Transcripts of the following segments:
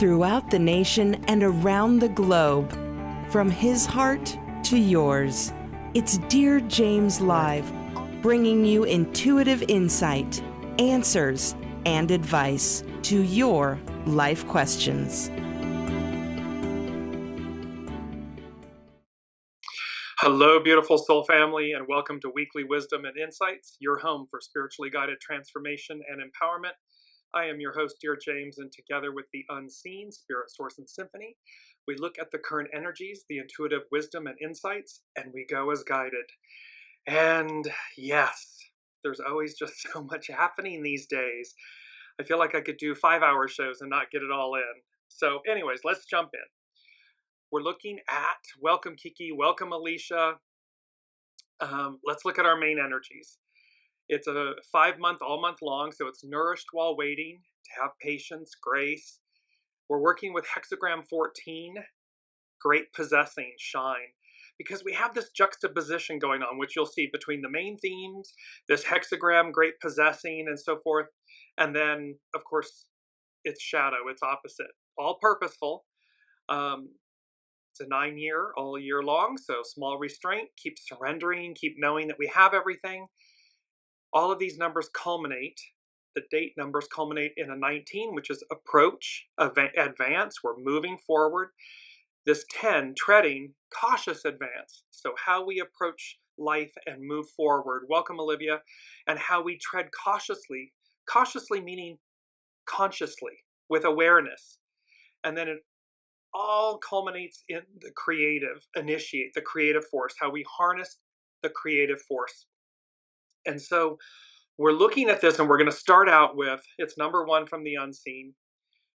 throughout the nation and around the globe. From his heart to yours, it's Dear James Live, bringing you intuitive insight, answers, and advice to your life questions. Hello, beautiful soul family, and welcome to Weekly Wisdom and Insights, your home for spiritually guided transformation and empowerment. I am your host, Dearjames, and together with the unseen Spirit, Source, and Symphony, we look at the current energies, the intuitive wisdom and insights, and we go as guided. And yes, there's always just so much happening these days. I feel like I could do 5-hour shows and not get it all in. So anyways, let's jump in. We're looking at, welcome Kiki, welcome Alicia. Let's look at our main energies. It's a 5-month, all month long, so it's nourished while waiting, to have patience, grace. We're working with hexagram 14, great possessing, shine, because we have this juxtaposition going on, which you'll see between the main themes, this hexagram, great possessing, and so forth. And then, of course, it's shadow, it's opposite, all purposeful. It's a 9-year, all year long, so small restraint, keep surrendering, keep knowing that we have everything. All of these numbers culminate, the date numbers culminate in a 19, which is approach, advance, we're moving forward. This 10, treading, cautious advance, so how we approach life and move forward. Welcome, Olivia. And how we tread cautiously, cautiously meaning consciously, with awareness. And then it all culminates in the creative, initiate the creative force, how we harness the creative force. And so we're looking at this, and we're going to start out with, it's number 1 from the unseen.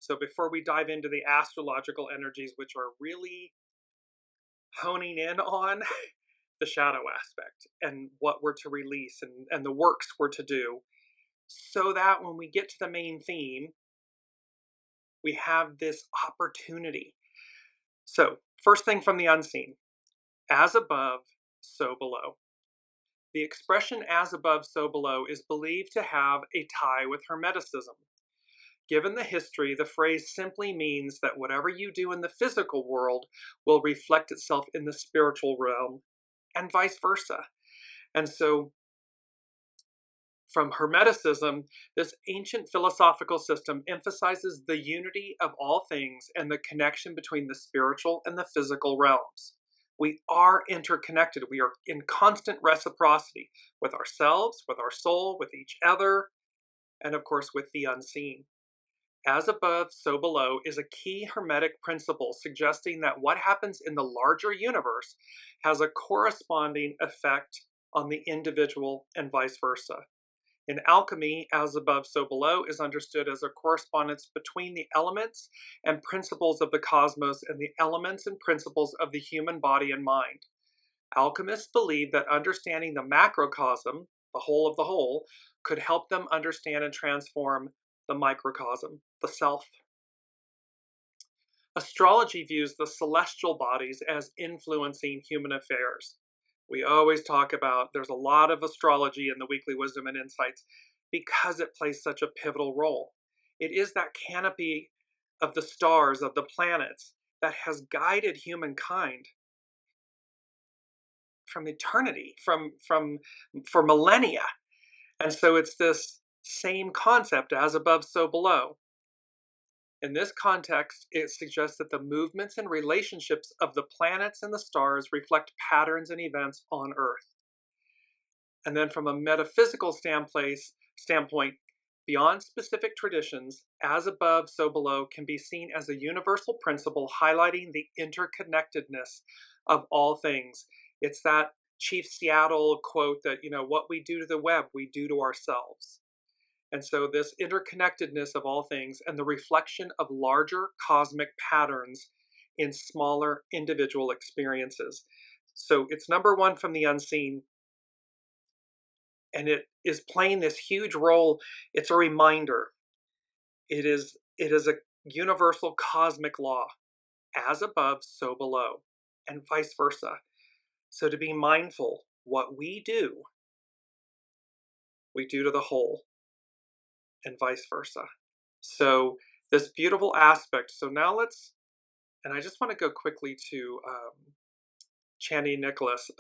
So before we dive into the astrological energies, which are really honing in on the shadow aspect and what we're to release and the works we're to do, so that when we get to the main theme, we have this opportunity. So, first thing from the unseen, as above, so below. The expression as above, so below is believed to have a tie with Hermeticism. Given the history, the phrase simply means that whatever you do in the physical world will reflect itself in the spiritual realm, and vice versa. And so, from Hermeticism, this ancient philosophical system emphasizes the unity of all things and the connection between the spiritual and the physical realms. We are interconnected. We are in constant reciprocity with ourselves, with our soul, with each other, and of course with the unseen. As above, so below is a key Hermetic principle suggesting that what happens in the larger universe has a corresponding effect on the individual and vice versa. In alchemy, as above, so below is understood as a correspondence between the elements and principles of the cosmos and the elements and principles of the human body and mind. Alchemists believe that understanding the macrocosm, the whole of the whole, could help them understand and transform the microcosm, the self. Astrology views the celestial bodies as influencing human affairs. We always talk about, there's a lot of astrology in the Weekly Wisdom and Insights because it plays such a pivotal role. It is that canopy of the stars, of the planets, that has guided humankind from eternity, for millennia. And so it's this same concept, as above, so below. In this context, it suggests that the movements and relationships of the planets and the stars reflect patterns and events on Earth. And then from a metaphysical standpoint, beyond specific traditions, as above, so below can be seen as a universal principle highlighting the interconnectedness of all things. It's that Chief Seattle quote that, what we do to the web, we do to ourselves. And so this interconnectedness of all things and the reflection of larger cosmic patterns in smaller individual experiences. So it's number 1 from the unseen. And it is playing this huge role. It's a reminder. It is a universal cosmic law. As above, so below. And vice versa. So to be mindful, what we do to the whole. And vice versa. So this beautiful aspect. So now and I just want to go quickly to Chani Nicholas.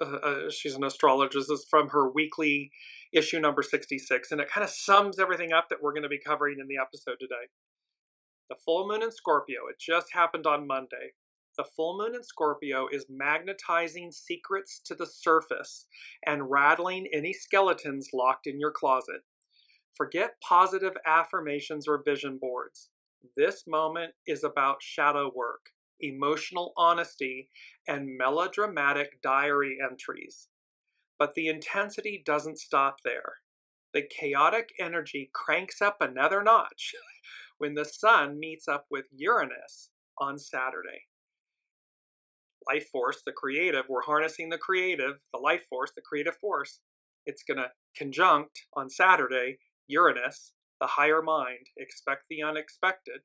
She's an astrologist. This is from her weekly issue number 66, and it kind of sums everything up that we're going to be covering in the episode today. The full moon in Scorpio, it just happened on Monday. The full moon in Scorpio is magnetizing secrets to the surface and rattling any skeletons locked in your closet. Forget positive affirmations or vision boards. This moment is about shadow work, emotional honesty, and melodramatic diary entries. But the intensity doesn't stop there. The chaotic energy cranks up another notch when the sun meets up with Uranus on Saturday. Life force, the creative, we're harnessing the creative, the life force, the creative force. It's going to conjunct on Saturday Uranus, the higher mind, expect the unexpected,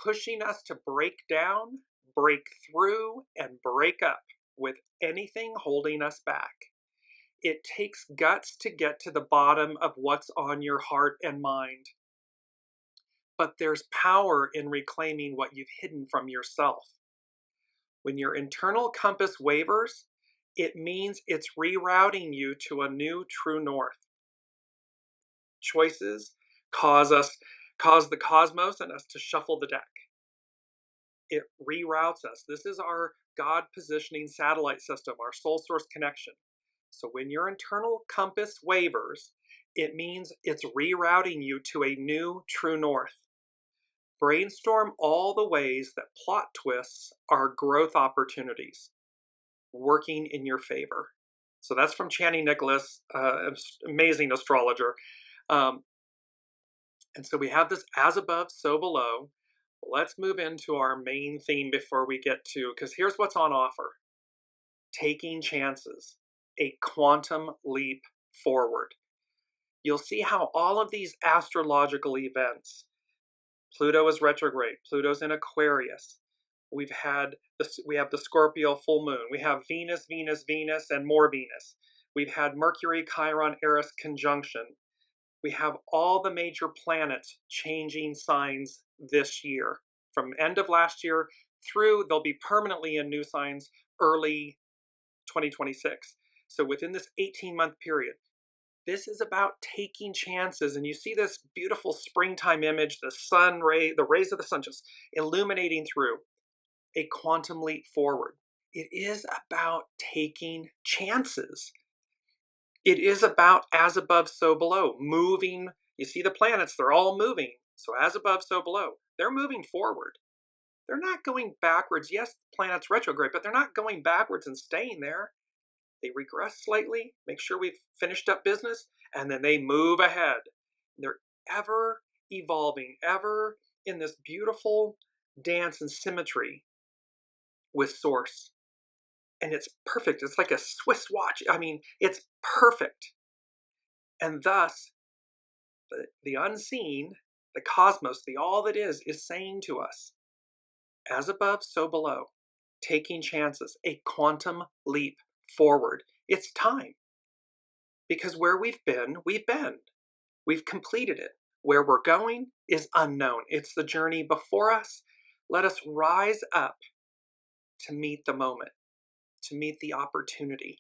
pushing us to break down, break through, and break up with anything holding us back. It takes guts to get to the bottom of what's on your heart and mind. But there's power in reclaiming what you've hidden from yourself. When your internal compass wavers, it means it's rerouting you to a new true north. Choices cause the cosmos and us to shuffle the deck. It reroutes us. This is our God positioning satellite system, our soul source connection. So when your internal compass wavers, it means it's rerouting you to a new true north. Brainstorm all the ways that plot twists are growth opportunities working in your favor. So that's from Chani Nicholas, amazing astrologer. And so we have this as above, so below. Let's move into our main theme before we get to, because here's what's on offer. Taking chances, a quantum leap forward. You'll see how all of these astrological events, Pluto is retrograde, Pluto's in Aquarius. We have the Scorpio full moon. We have Venus, Venus, Venus, and more Venus. We've had Mercury, Chiron, Eris conjunction. We have all the major planets changing signs this year. From end of last year through, they'll be permanently in new signs early 2026. So within this 18-month period, this is about taking chances. And you see this beautiful springtime image, the rays of the sun just illuminating through. A quantum leap forward. It is about taking chances. It is about as above, so below, moving. You see the planets, they're all moving. So as above, so below. They're moving forward. They're not going backwards. Yes, the planet's retrograde, but they're not going backwards and staying there. They regress slightly, make sure we've finished up business, and then they move ahead. They're ever evolving, ever in this beautiful dance and symmetry with Source. And it's perfect. It's like a Swiss watch. I mean, it's perfect. And thus, the unseen, the cosmos, the all that is saying to us, as above, so below, taking chances, a quantum leap forward. It's time. Because where we've been, we've been. We've completed it. Where we're going is unknown. It's the journey before us. Let us rise up to meet the moment, to meet the opportunity.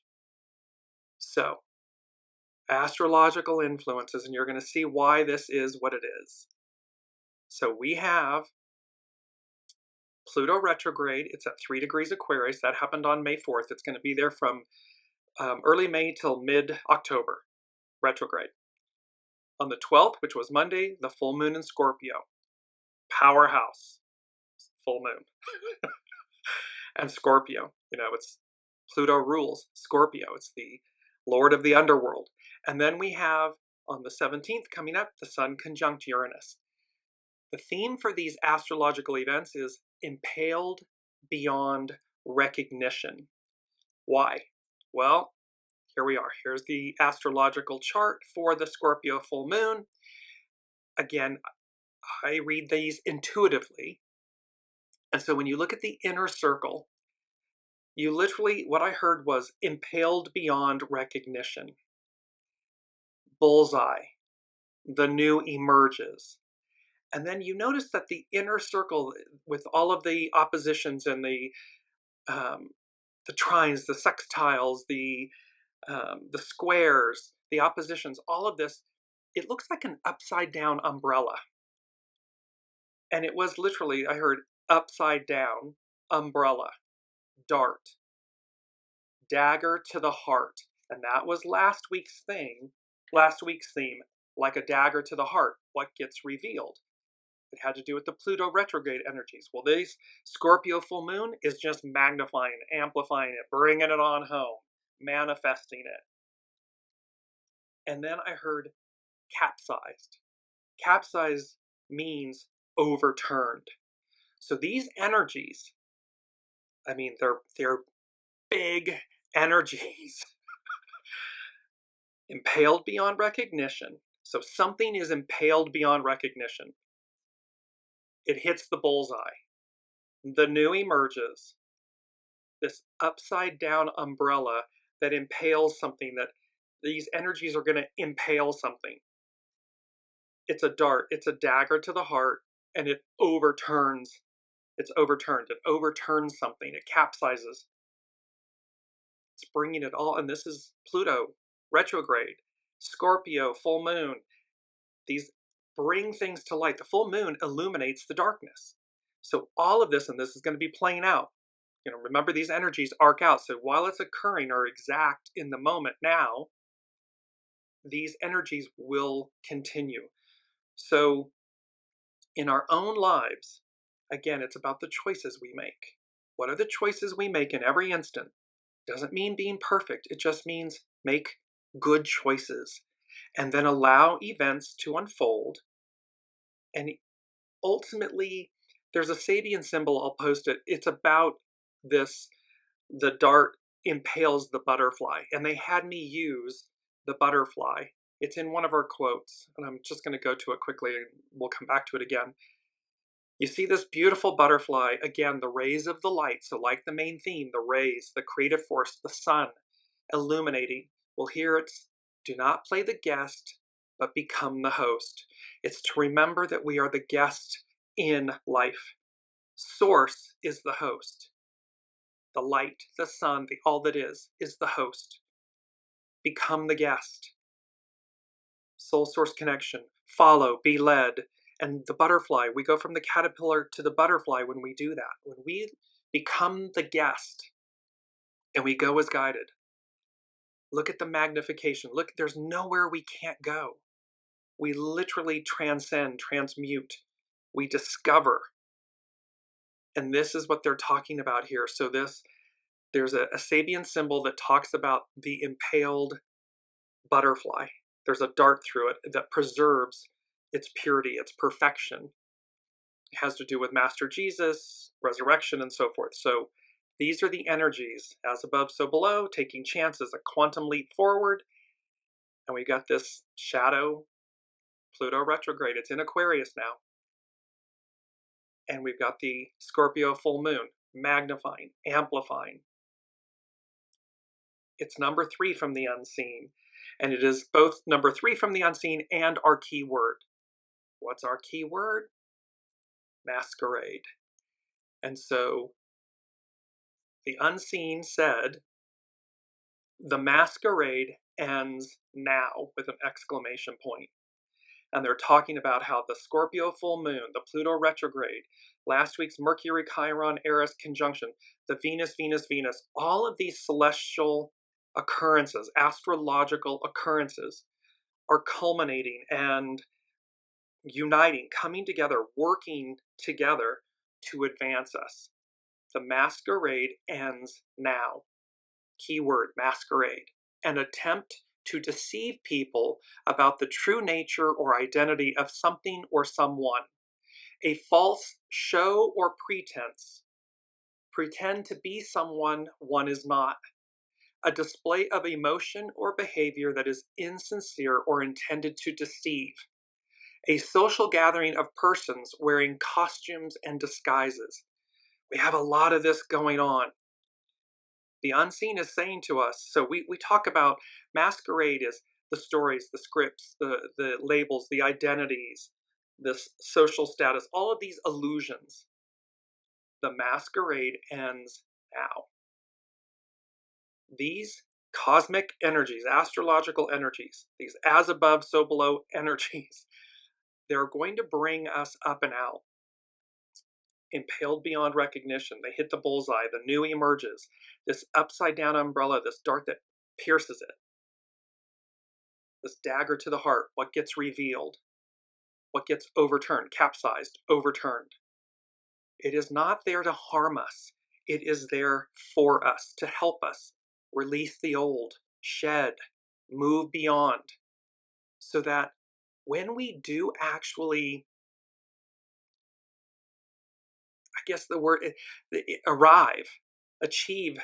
So, astrological influences, and you're going to see why this is what it is. So we have Pluto retrograde. It's at 3 degrees Aquarius. That happened on May 4th. It's going to be there from early May till mid-October, retrograde. On the 12th, which was Monday, the full moon in Scorpio. Powerhouse, full moon. And Scorpio, it's Pluto rules Scorpio. It's the lord of the underworld. And then we have, on the 17th coming up, the sun conjunct Uranus. The theme for these astrological events is impaled beyond recognition. Why? Well, here we are. Here's the astrological chart for the Scorpio full moon. Again, I read these intuitively. And so when you look at the inner circle, you literally, what I heard was impaled beyond recognition. Bullseye. The new emerges. And then you notice that the inner circle with all of the oppositions and the trines, the sextiles, the squares, the oppositions, all of this, it looks like an upside down umbrella. And it was literally, I heard upside down, umbrella, dart, dagger to the heart. And that was last week's theme, like a dagger to the heart, what gets revealed. It had to do with the Pluto retrograde energies. Well, this Scorpio full moon is just magnifying, amplifying it, bringing it on home, manifesting it. And then I heard capsized. Capsized means overturned. So these energies, I mean, they're big energies. Impaled beyond recognition. So something is impaled beyond recognition. It hits the bullseye. The new emerges. This upside down umbrella that impales something, that these energies are going to impale something. It's a dart, it's a dagger to the heart, and it overturns. It's overturned. It overturns something. It capsizes. It's bringing it all, and this is Pluto retrograde, Scorpio full moon. These bring things to light. The full moon illuminates the darkness. So all of this, and this is going to be playing out. Remember, these energies arc out. So while it's occurring or exact in the moment now, these energies will continue. So in our own lives, again, it's about the choices we make. What are the choices we make in every instant? Doesn't mean being perfect. It just means make good choices and then allow events to unfold. And ultimately, there's a Sabian symbol, I'll post it. It's about this, the dart impales the butterfly. And they had me use the butterfly. It's in one of our quotes, and I'm just going to go to it quickly, and we'll come back to it again. You see this beautiful butterfly, again, the rays of the light. So like the main theme, the rays, the creative force, the sun illuminating. Well, here it's, do not play the guest, but become the host. It's to remember that we are the guest in life. Source is the host. The light, the sun, the all that is the host. Become the guest. Soul source connection. Follow, be led. And the butterfly, we go from the caterpillar to the butterfly when we do that. When we become the guest and we go as guided. Look at the magnification. Look, there's nowhere we can't go. We literally transcend, transmute. We discover. And this is what they're talking about here. So there's a Sabian symbol that talks about the impaled butterfly. There's a dart through it that preserves its purity, its perfection. It has to do with Master Jesus, resurrection, and so forth. So these are the energies, as above, so below, taking chances, a quantum leap forward. And we got this shadow, Pluto retrograde. It's in Aquarius now. And we've got the Scorpio full moon, magnifying, amplifying. It's number 3 from the unseen. And it is both number 3 from the unseen and our key word. What's our key word? Masquerade. And so the unseen said, the masquerade ends now, with an exclamation point. And they're talking about how the Scorpio full moon, the Pluto retrograde, last week's Mercury Chiron Eris conjunction, the Venus, Venus, Venus, all of these celestial occurrences, astrological occurrences, are culminating and uniting, coming together, working together to advance us. The masquerade ends now. Keyword, masquerade. An attempt to deceive people about the true nature or identity of something or someone. A false show or pretense. Pretend to be someone one is not. A display of emotion or behavior that is insincere or intended to deceive. A social gathering of persons wearing costumes and disguises. We have a lot of this going on. The unseen is saying to us, so we talk about masquerade as the stories, the scripts, the labels, the identities, this social status, all of these illusions. The masquerade ends now. These cosmic energies, astrological energies, these as above, so below energies, they're going to bring us up and out. Impaled beyond recognition. They hit the bullseye. The new emerges. This upside down umbrella, this dart that pierces it. This dagger to the heart. What gets revealed? What gets overturned, capsized, overturned? It is not there to harm us. It is there for us, to help us release the old, shed, move beyond, so that when we do actually, I guess the word, arrive, achieve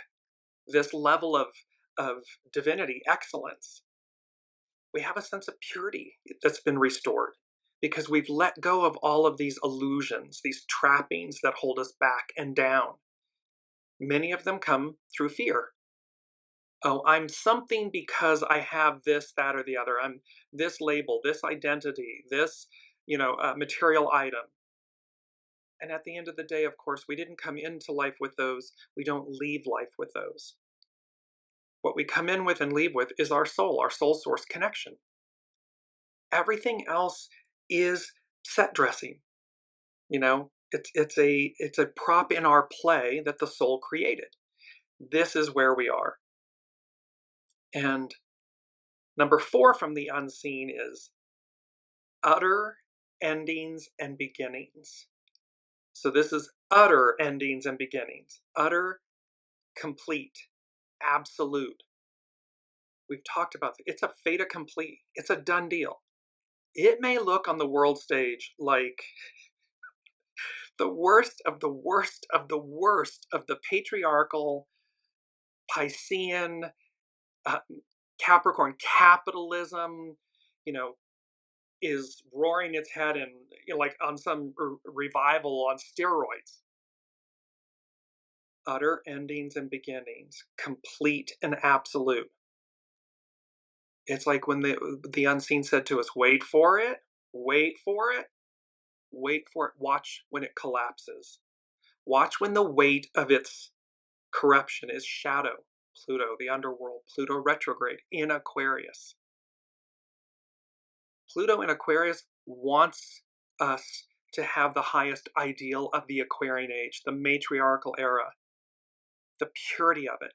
this level of divinity, excellence, we have a sense of purity that's been restored because we've let go of all of these illusions, these trappings that hold us back and down. Many of them come through fear. Oh, I'm something because I have this, that, or the other. I'm this label, this identity, this, material item. And at the end of the day, of course, we didn't come into life with those. We don't leave life with those. What we come in with and leave with is our soul source connection. Everything else is set dressing. It's a prop in our play that the soul created. This is where we are. And number 4 from the unseen is utter endings and beginnings. So this is utter endings and beginnings. Utter, complete, absolute. We've talked about it. It's a fait accompli. It's a done deal. It may look on the world stage like the worst of the worst of the worst of the patriarchal, Piscean, Capricorn capitalism, is roaring its head and like on some revival on steroids. Utter endings and beginnings, complete and absolute. It's like when the unseen said to us, wait for it, wait for it, wait for it, watch when it collapses. Watch when the weight of its corruption is shadow. Pluto, the underworld, Pluto retrograde in Aquarius. Pluto in Aquarius wants us to have the highest ideal of the Aquarian age, the matriarchal era, the purity of it.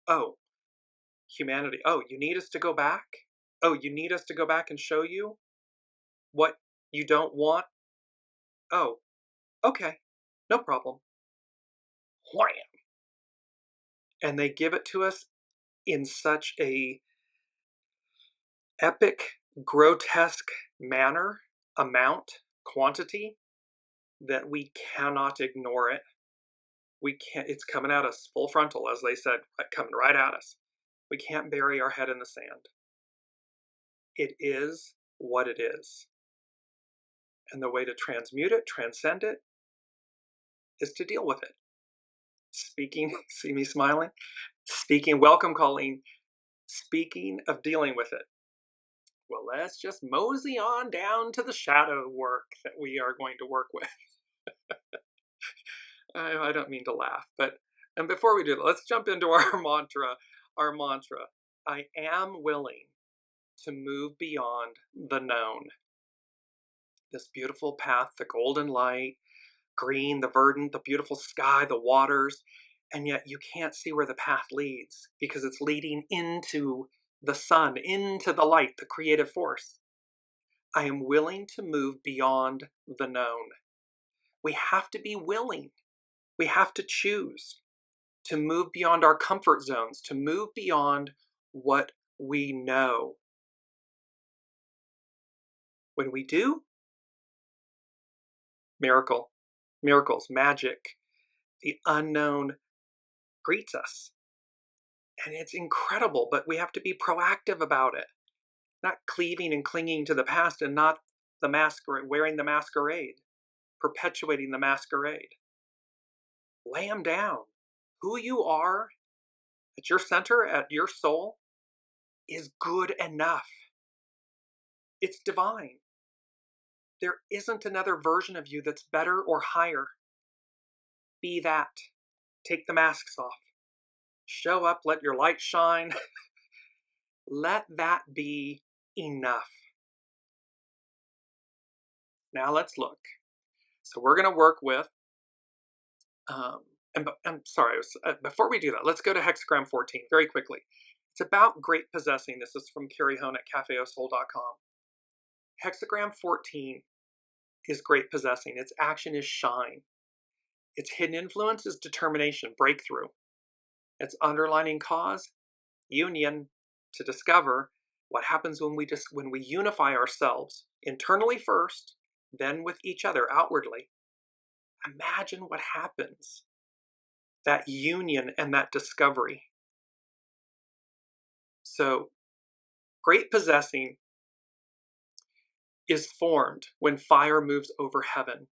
Oh, humanity. Oh, you need us to go back? Oh, you need us to go back and show you what you don't want? Oh, okay, no problem. Wham! And they give it to us in such a epic, grotesque manner, amount, quantity, that we cannot ignore it. We can't, it's coming at us full frontal, as they said, coming right at us. We can't bury our head in the sand. It is what it is. And the way to transmute it, transcend it, is to deal with it. Speaking, see me smiling? Speaking, welcome Colleen. Speaking of dealing with it, well, let's just mosey on down to the shadow work that we are going to work with. I don't mean to laugh, and before we do that, let's jump into our mantra. Our mantra, I am willing to move beyond the known. This beautiful path, the golden light, green, the verdant, the beautiful sky, the waters, and yet you can't see where the path leads because it's leading into the sun, into the light, the creative force. I am willing to move beyond the known. We have to be willing. We have to choose to move beyond our comfort zones, to move beyond what we know. When we do, miracles, magic, the unknown greets us. And it's incredible, but we have to be proactive about it. Not cleaving and clinging to the past and not the masquerade, wearing the masquerade, perpetuating the masquerade. Lay them down. Who you are at your center, at your soul, is good enough. It's divine. There isn't another version of you that's better or higher. Be that. Take the masks off. Show up, let your light shine. Let that be enough. Now let's look. So we're going to work with, I'm sorry, before we do that, let's go to hexagram 14 very quickly. It's about great possessing. This is from Carrie Hone at cafeosoul.com. Hexagram 14 is great possessing. Its action is shine. Its hidden influence is determination, breakthrough. Its underlining cause, union, to discover what happens when we unify ourselves internally first, then with each other outwardly. Imagine what happens. That union and that discovery. So, great possessing is formed when fire moves over heaven.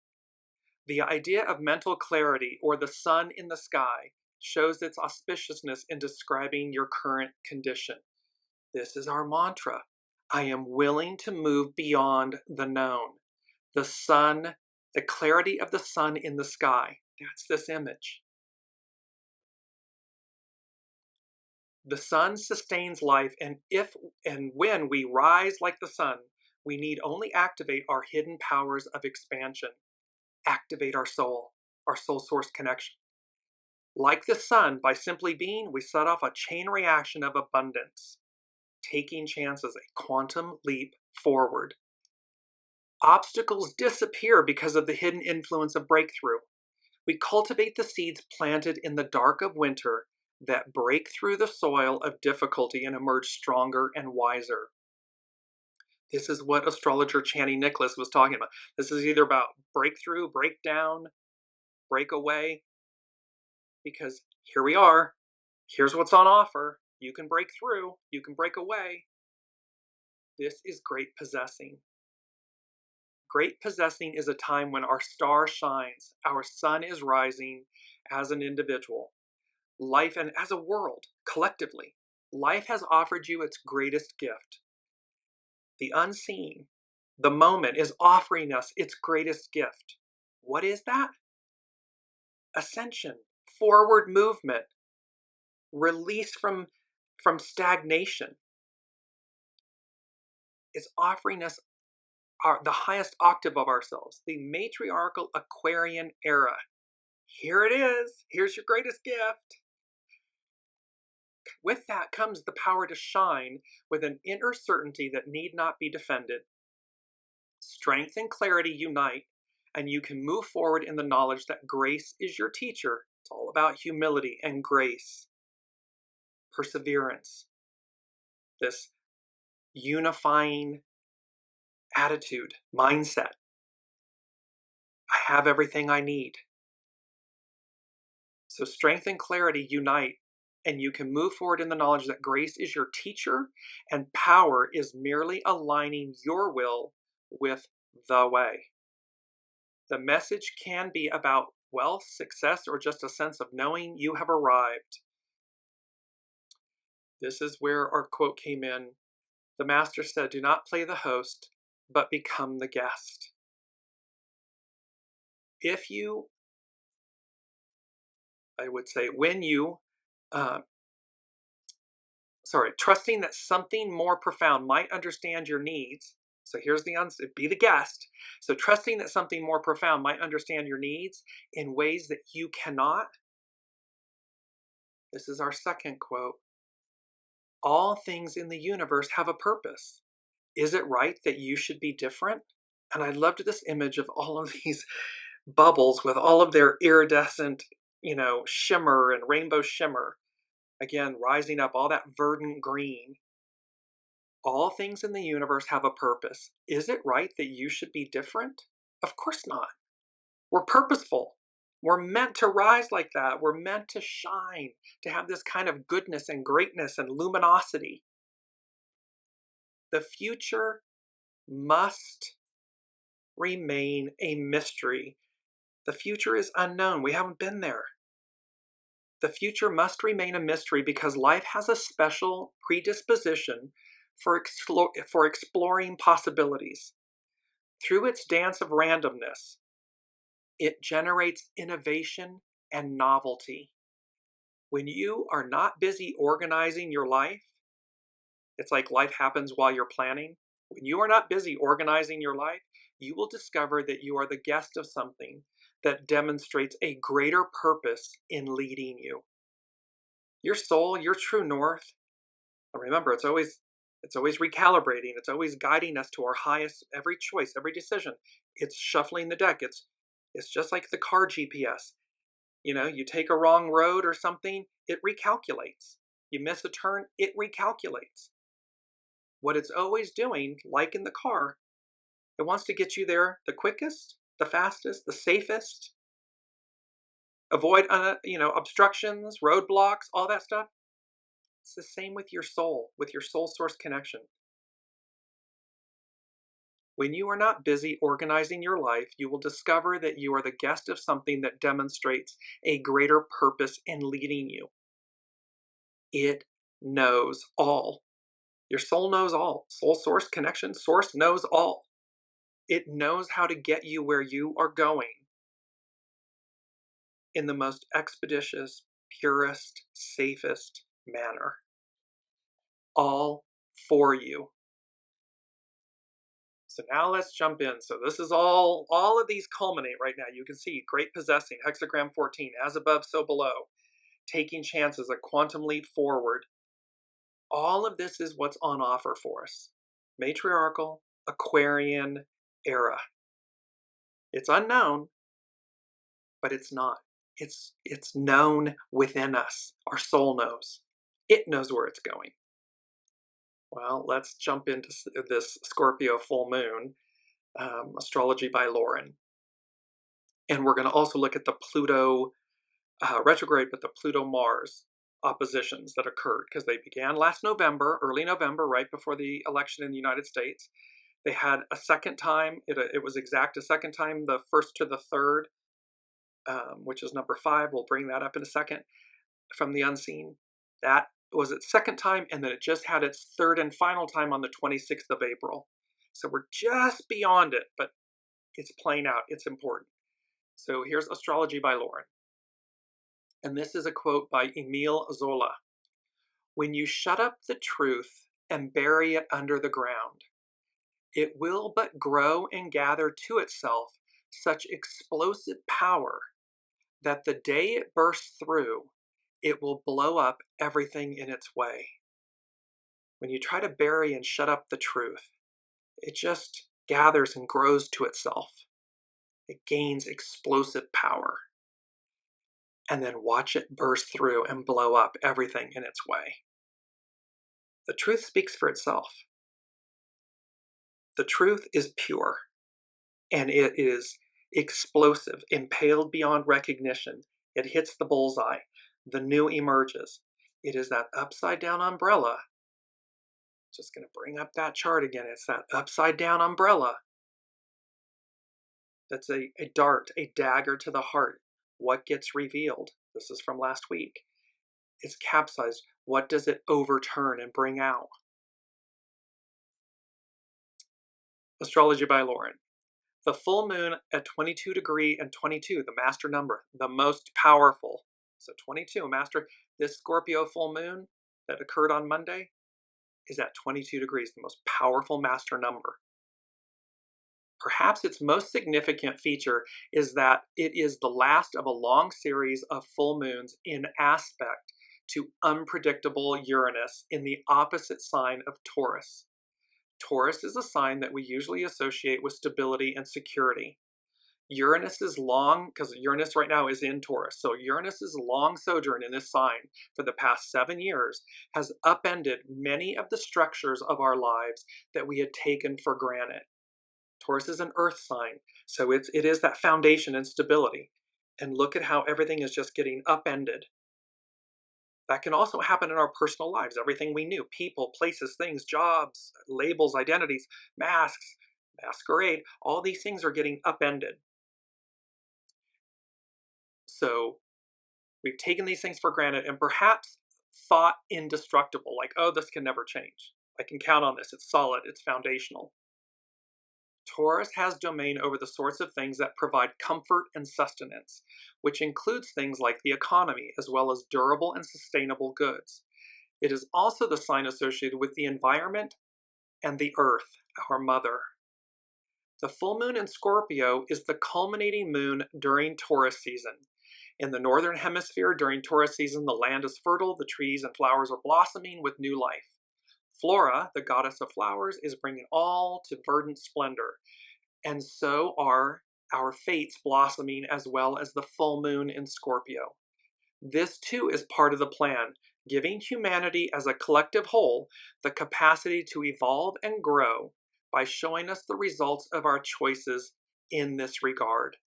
The idea of mental clarity or the sun in the sky shows its auspiciousness in describing your current condition. This is our mantra. I am willing to move beyond the known. The sun, the clarity of the sun in the sky. That's this image. The sun sustains life, and if and when we rise like the sun, we need only activate our hidden powers of expansion. Activate our soul source connection. Like the sun, by simply being, we set off a chain reaction of abundance, taking chances, a quantum leap forward. Obstacles disappear because of the hidden influence of breakthrough. We cultivate the seeds planted in the dark of winter that break through the soil of difficulty and emerge stronger and wiser. This is what astrologer Chani Nicholas was talking about. This is either about breakthrough, breakdown, breakaway, because here we are. Here's what's on offer. You can break through. You can break away. This is great possessing. Great possessing is a time when our star shines, our sun is rising as an individual. Life, and as a world, collectively, life has offered you its greatest gift. The unseen, the moment, is offering us its greatest gift. What is that? Ascension, forward movement, release from stagnation. It's offering us the highest octave of ourselves, the matriarchal Aquarian era. Here it is. Here's your greatest gift. With that comes the power to shine with an inner certainty that need not be defended. Strength and clarity unite, and you can move forward in the knowledge that grace is your teacher. It's all about humility and grace, perseverance, this unifying attitude, mindset. I have everything I need. So strength and clarity unite, and you can move forward in the knowledge that grace is your teacher and power is merely aligning your will with the way. The message can be about wealth, success, or just a sense of knowing you have arrived. This is where our quote came in. The master said, "Do not play the host, but become the guest." If you, I would say, when you, trusting that something more profound might understand your needs. So here's the answer, be the guest. So trusting that something more profound might understand your needs in ways that you cannot. This is our second quote. All things in the universe have a purpose. Is it right that you should be different? And I loved this image of all of these bubbles with all of their iridescent, shimmer and rainbow shimmer. Again, rising up, all that verdant green. All things in the universe have a purpose. Is it right that you should be different? Of course not. We're purposeful. We're meant to rise like that. We're meant to shine, to have this kind of goodness and greatness and luminosity. The future must remain a mystery. The future is unknown. We haven't been there. The future must remain a mystery because life has a special predisposition for exploring possibilities. Through its dance of randomness, it generates innovation and novelty. When you are not busy organizing your life, it's like life happens while you're planning. When you are not busy organizing your life, you will discover that you are the guest of something that demonstrates a greater purpose in leading you. Your soul, your true north, and remember, it's always recalibrating. It's always guiding us to our highest, every choice, every decision. It's shuffling the deck. It's just like the car GPS. You take a wrong road or something, it recalculates. You miss a turn, it recalculates. What it's always doing, like in the car, it wants to get you there the quickest, the fastest, the safest. Avoid, obstructions, roadblocks, all that stuff. It's the same with your soul source connection. When you are not busy organizing your life, you will discover that you are the guest of something that demonstrates a greater purpose in leading you. It knows all. Your soul knows all. Soul source connection, source knows all. It knows how to get you where you are going in the most expeditious, purest, safest manner. All for you. So now let's jump in. So this is all of these culminate right now. You can see great possessing, hexagram 14, as above, so below, taking chances, a quantum leap forward. All of this is what's on offer for us. Matriarchal, Aquarian era. It's unknown, but it's not. It's known within us. Our soul knows. It knows where it's going. Well, let's jump into this Scorpio full moon, astrology by Lauren. And we're going to also look at the Pluto retrograde, but the Pluto-Mars oppositions that occurred, because they began last November, early November, right before the election in the United States. They had a second time, it was exact a second time, the 1st to the 3rd, which is number 5. We'll bring that up in a second from the unseen. That was its second time, and then it just had its third and final time on the 26th of April. So we're just beyond it, but it's playing out. It's important. So here's Astrology by Lauren. And this is a quote by Emile Zola. When you shut up the truth and bury it under the ground, it will but grow and gather to itself such explosive power that the day it bursts through, it will blow up everything in its way. When you try to bury and shut up the truth, it just gathers and grows to itself. It gains explosive power. And then watch it burst through and blow up everything in its way. The truth speaks for itself. The truth is pure, and it is explosive, impaled beyond recognition. It hits the bullseye. The new emerges. It is that upside down umbrella. Just going to bring up that chart again. It's that upside down umbrella. That's a dart, a dagger to the heart. What gets revealed? This is from last week. It's capsized. What does it overturn and bring out? Astrology by Lauren. The full moon at 22 degree and 22, the master number, the most powerful. So 22, master. This Scorpio full moon that occurred on Monday is at 22 degrees, the most powerful master number. Perhaps its most significant feature is that it is the last of a long series of full moons in aspect to unpredictable Uranus in the opposite sign of Taurus. Taurus is a sign that we usually associate with stability and security. Uranus is long, because Uranus right now is in Taurus, so Uranus's long sojourn in this sign for the past 7 years has upended many of the structures of our lives that we had taken for granted. Taurus is an earth sign, so it is that foundation and stability. And look at how everything is just getting upended. That can also happen in our personal lives. Everything we knew, people, places, things, jobs, labels, identities, masks, masquerade, all these things are getting upended. So we've taken these things for granted and perhaps thought indestructible, like, oh, this can never change. I can count on this. It's solid. It's foundational. Taurus has domain over the sorts of things that provide comfort and sustenance, which includes things like the economy, as well as durable and sustainable goods. It is also the sign associated with the environment and the earth, our mother. The full moon in Scorpio is the culminating moon during Taurus season. In the northern hemisphere during Taurus season, the land is fertile, the trees and flowers are blossoming with new life. Flora, the goddess of flowers, is bringing all to verdant splendor, and so are our fates blossoming as well as the full moon in Scorpio. This too is part of the plan, giving humanity as a collective whole the capacity to evolve and grow by showing us the results of our choices in this regard.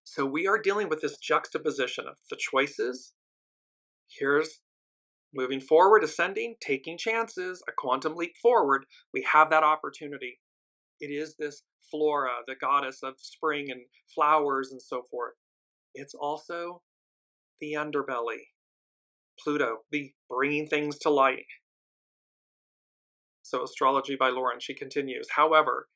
So we are dealing with this juxtaposition of the choices. Here's moving forward, ascending, taking chances, a quantum leap forward. We have that opportunity. It is this Flora, the goddess of spring and flowers and so forth. It's also the underbelly, Pluto, the bringing things to light. So Astrology by Lauren, she continues. However,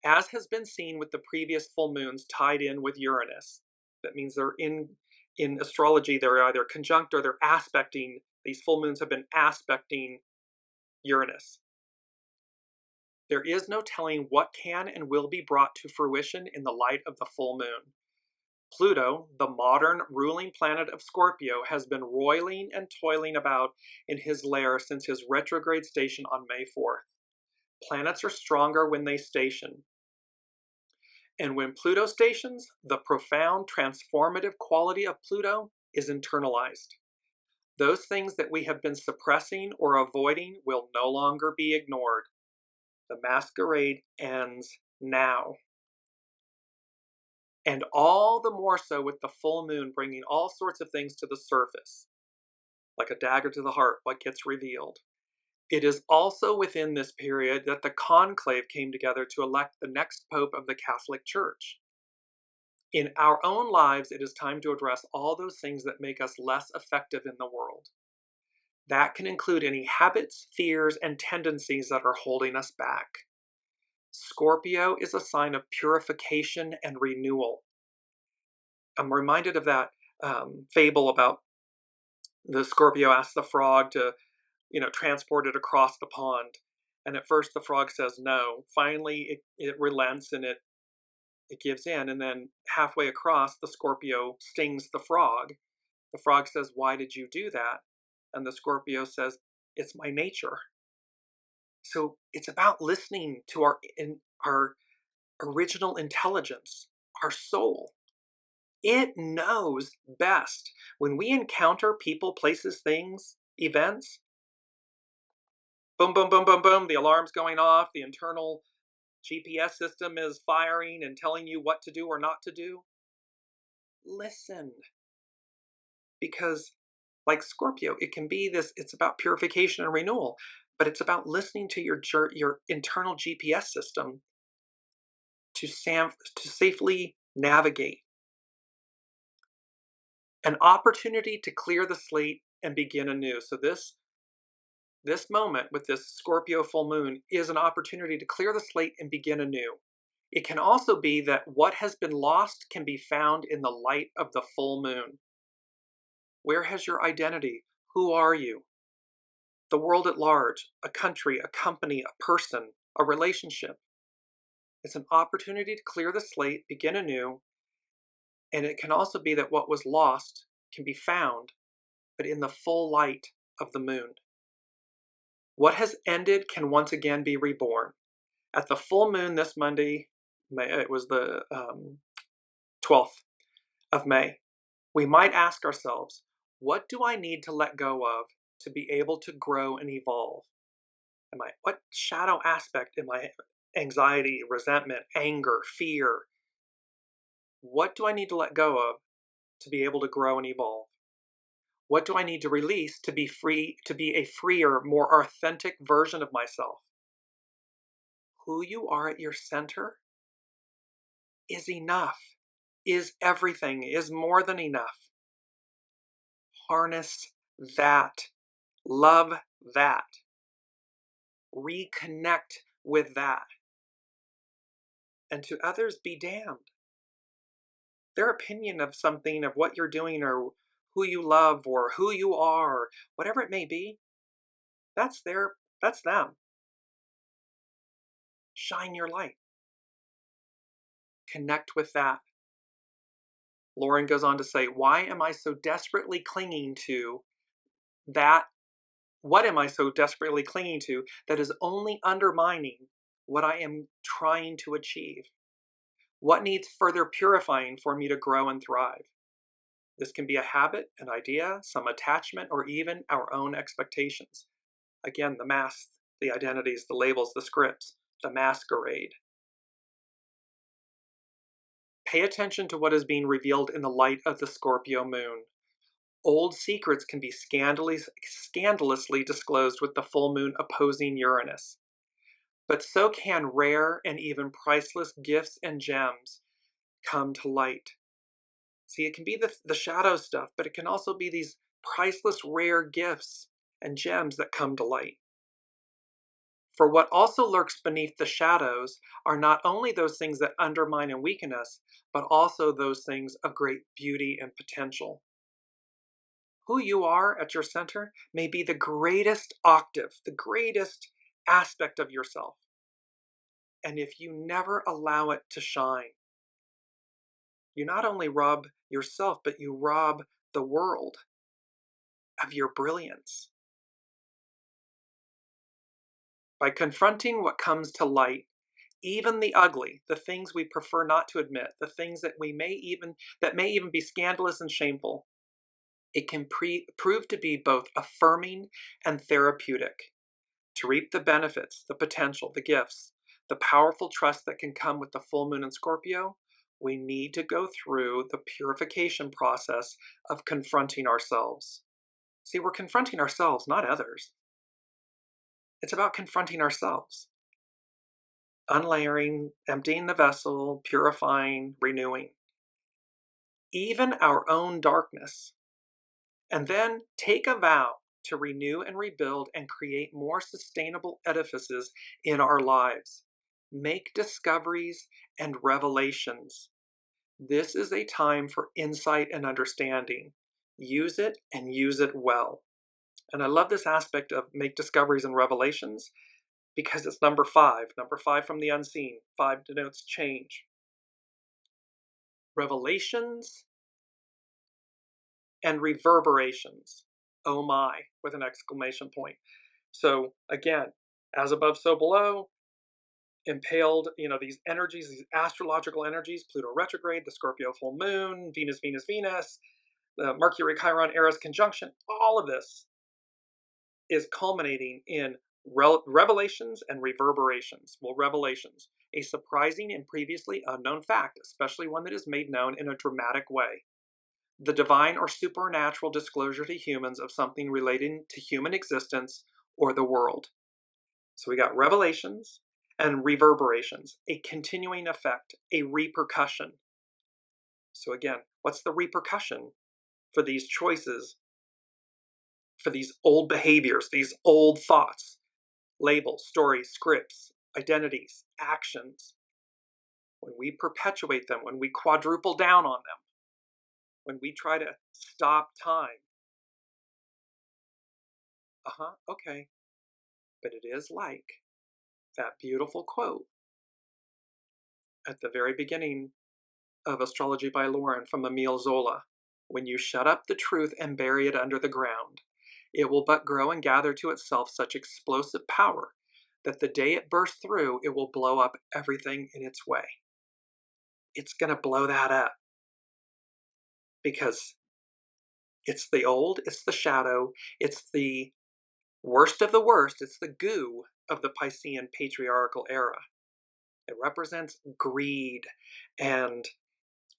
as has been seen with the previous full moons tied in with Uranus, that means they're in astrology, they're either conjunct or they're aspecting. These full moons have been aspecting Uranus. There is no telling what can and will be brought to fruition in the light of the full moon. Pluto, the modern ruling planet of Scorpio, has been roiling and toiling about in his lair since his retrograde station on May 4th. Planets are stronger when they station. And when Pluto stations, the profound transformative quality of Pluto is internalized. Those things that we have been suppressing or avoiding will no longer be ignored. The masquerade ends now. And all the more so with the full moon bringing all sorts of things to the surface. Like a dagger to the heart, what gets revealed. It is also within this period that the conclave came together to elect the next pope of the Catholic Church. In our own lives, it is time to address all those things that make us less effective in the world. That can include any habits, fears, and tendencies that are holding us back. Scorpio is a sign of purification and renewal. I'm reminded of that fable about the Scorpio asks the frog to, transport it across the pond. And at first the frog says no. Finally, it relents and it gives in. And then halfway across, the Scorpio stings the frog. The frog says, "Why did you do that?" And the Scorpio says, "It's my nature." So it's about listening to our original intelligence, our soul. It knows best. When we encounter people, places, things, events, boom, boom, boom, boom, boom, the alarm's going off, the internal GPS system is firing and telling you what to do or not to do. Listen. Because like Scorpio, it can be this, it's about purification and renewal, but it's about listening to your internal GPS system to safely navigate. An opportunity to clear the slate and begin anew. So this moment with this Scorpio full moon is an opportunity to clear the slate and begin anew. It can also be that what has been lost can be found in the light of the full moon. Where has your identity? Who are you? The world at large, a country, a company, a person, a relationship. It's an opportunity to clear the slate, begin anew, and it can also be that what was lost can be found, but in the full light of the moon. What has ended can once again be reborn. At the full moon this Monday, it was the 12th of May, we might ask ourselves, what do I need to let go of to be able to grow and evolve? What shadow aspect am I? Anxiety, resentment, anger, fear. What do I need to let go of to be able to grow and evolve? What do I need to release to be free, to be a freer, more authentic version of myself? Who you are at your center is enough, is everything, is more than enough. Harness that. Love that. Reconnect with that. And to others, be damned. Their opinion of something, of what you're doing, or who you love, or who you are, whatever it may be, that's them. Shine your light. Connect with that. Lauren goes on to say, why am I so desperately clinging to that? What am I so desperately clinging to that is only undermining what I am trying to achieve? What needs further purifying for me to grow and thrive? This can be a habit, an idea, some attachment, or even our own expectations. Again, the masks, the identities, the labels, the scripts, the masquerade. Pay attention to what is being revealed in the light of the Scorpio moon. Old secrets can be scandalously disclosed with the full moon opposing Uranus. But so can rare and even priceless gifts and gems come to light. See, it can be the shadow stuff, but it can also be these priceless, rare gifts and gems that come to light. For what also lurks beneath the shadows are not only those things that undermine and weaken us, but also those things of great beauty and potential. Who you are at your center may be the greatest octave, the greatest aspect of yourself. And if you never allow it to shine, you not only rob yourself, but you rob the world of your brilliance. By confronting what comes to light, even the ugly, the things we prefer not to admit, the things that may even be scandalous and shameful, it can prove to be both affirming and therapeutic. To reap the benefits, the potential, the gifts, the powerful trust that can come with the full moon in Scorpio, we need to go through the purification process of confronting ourselves. See, we're confronting ourselves, not others. It's about confronting ourselves. Unlayering, emptying the vessel, purifying, renewing. Even our own darkness. And then take a vow to renew and rebuild and create more sustainable edifices in our lives. Make discoveries and revelations. This is a time for insight and understanding. Use it and use it well. And I love this aspect of make discoveries and revelations because it's number 5. Number 5 from the unseen. 5 denotes change. Revelations and reverberations. Oh my, with an exclamation point. So again, as above, so below, impaled, these energies, these astrological energies, Pluto retrograde, the Scorpio full moon, Venus, Venus, Venus, the Mercury, Chiron, Eris conjunction, all of this is culminating in revelations and reverberations. Well, revelations, a surprising and previously unknown fact, especially one that is made known in a dramatic way. The divine or supernatural disclosure to humans of something relating to human existence or the world. So we got revelations and reverberations, a continuing effect, a repercussion. So again, what's the repercussion for these choices, for these old behaviors, these old thoughts, labels, stories, scripts, identities, actions? When we perpetuate them, when we quadruple down on them, when we try to stop time. Okay. But it is like that beautiful quote at the very beginning of Astrology by Lauren from Emile Zola. When you shut up the truth and bury it under the ground, it will but grow and gather to itself such explosive power that the day it bursts through, it will blow up everything in its way. It's going to blow that up because it's the old, it's the shadow, it's the worst of the worst, it's the goo of the Piscean patriarchal era. It represents greed and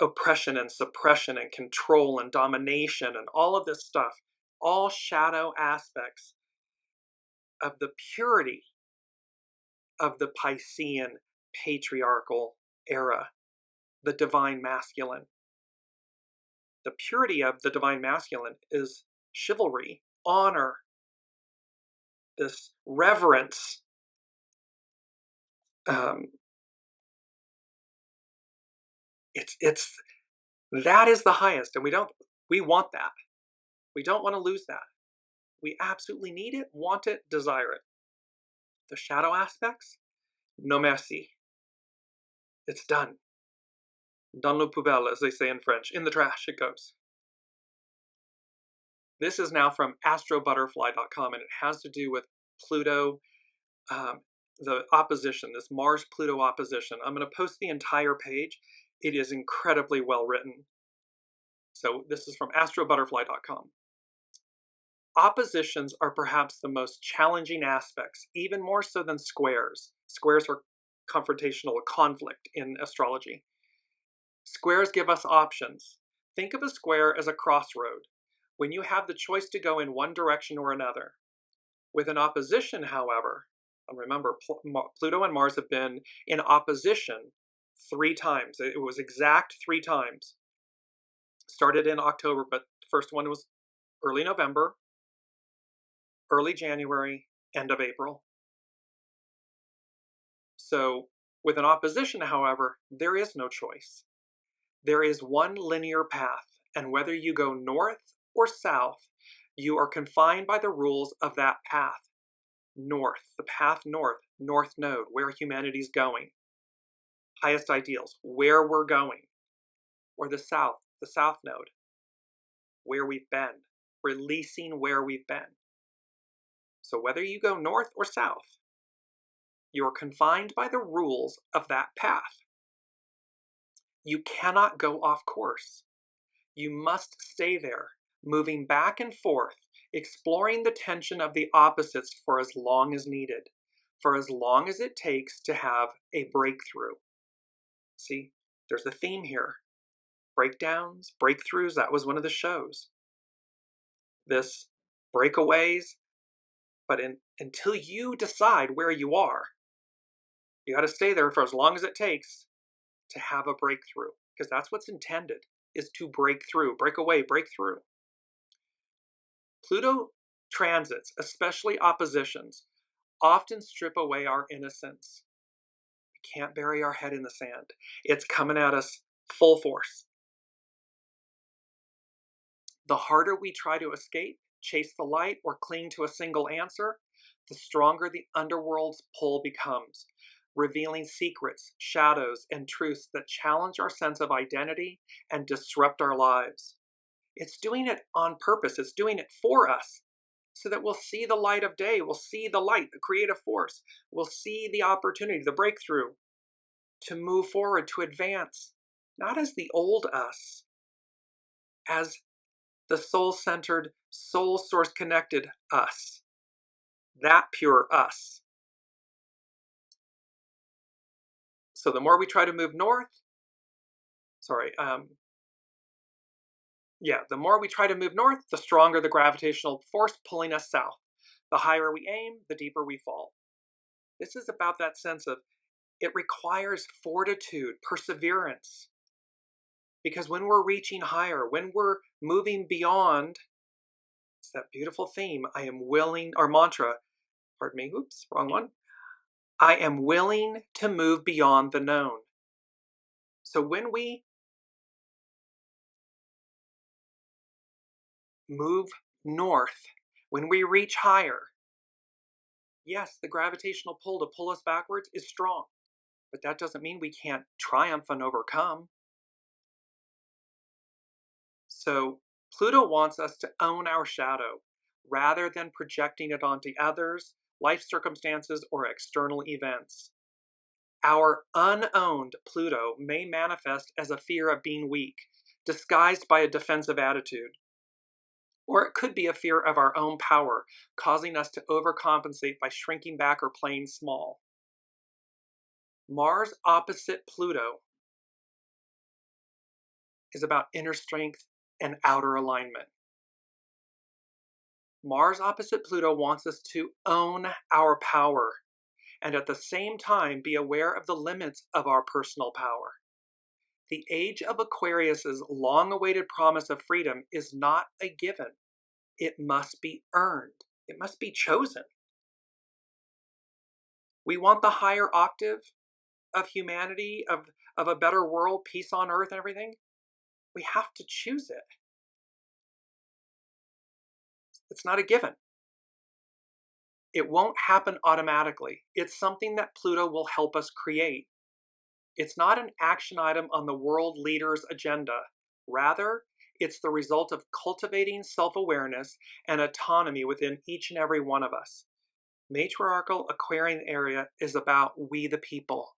oppression and suppression and control and domination and all of this stuff, all shadow aspects of the purity of the Piscean patriarchal era, the divine masculine. The purity of the divine masculine is chivalry, honor, this reverence Um, that is the highest, and we want that. We don't want to lose that. We absolutely need it, want it, desire it. The shadow aspects, no merci. It's done. Dans le poubelle, as they say in French. In the trash it goes. This is now from astrobutterfly.com, and it has to do with Pluto, the opposition, this Mars-Pluto opposition. I'm going to post the entire page. It is incredibly well written. So this is from astrobutterfly.com. Oppositions are perhaps the most challenging aspects, even more so than squares. Squares are confrontational, conflict in astrology. Squares give us options. Think of a square as a crossroad, when you have the choice to go in one direction or another. With an opposition, however, and remember, Pluto and Mars have been in opposition 3 times. It was exact 3 times. Started in October, but the first one was early November, early January, end of April. So with an opposition, however, there is no choice. There is one linear path, and whether you go north or south, you are confined by the rules of that path. North, the path north, north node, where humanity's going. Highest ideals, where we're going. Or the south node, where we've been, releasing where we've been. So whether you go north or south, you're confined by the rules of that path. You cannot go off course. You must stay there, moving back and forth, exploring the tension of the opposites for as long as needed, for as long as it takes to have a breakthrough. See, there's a theme here. Breakdowns, breakthroughs, that was one of the shows. This breakaways, but until you decide where you are, you got to stay there for as long as it takes to have a breakthrough, because that's what's intended, is to break through, break away, break through. Pluto transits, especially oppositions, often strip away our innocence. We can't bury our head in the sand. It's coming at us full force. The harder we try to escape, chase the light, or cling to a single answer, the stronger the underworld's pull becomes, revealing secrets, shadows, and truths that challenge our sense of identity and disrupt our lives. It's doing it on purpose. It's doing it for us so that we'll see the light of day. We'll see the light, the creative force. We'll see the opportunity, the breakthrough to move forward, to advance, not as the old us, as the soul-centered, soul source connected us, that pure us. So the more we try to move north, the more we try to move north, the stronger the gravitational force pulling us south. The higher we aim, the deeper we fall. This is about that sense of it requires fortitude, perseverance. Because when we're reaching higher, when we're moving beyond, it's that beautiful theme, I am willing, our mantra, pardon me, oops, wrong one. I am willing to move beyond the known. So when we move north, when we reach higher, yes, the gravitational pull to pull us backwards is strong, but that doesn't mean we can't triumph and overcome. So Pluto wants us to own our shadow rather than projecting it onto others, life circumstances, or external events. Our unowned Pluto may manifest as a fear of being weak, disguised by a defensive attitude. Or it could be a fear of our own power, causing us to overcompensate by shrinking back or playing small. Mars opposite Pluto is about inner strength and outer alignment. Mars opposite Pluto wants us to own our power and at the same time be aware of the limits of our personal power. The age of Aquarius's long-awaited promise of freedom is not a given. It must be earned. It must be chosen. We want the higher octave of humanity, of a better world, peace on earth and everything. We have to choose it. It's not a given. It won't happen automatically. It's something that Pluto will help us create. It's not an action item on the world leader's agenda. Rather, it's the result of cultivating self-awareness and autonomy within each and every one of us. Matriarchal Aquarian area is about we the people.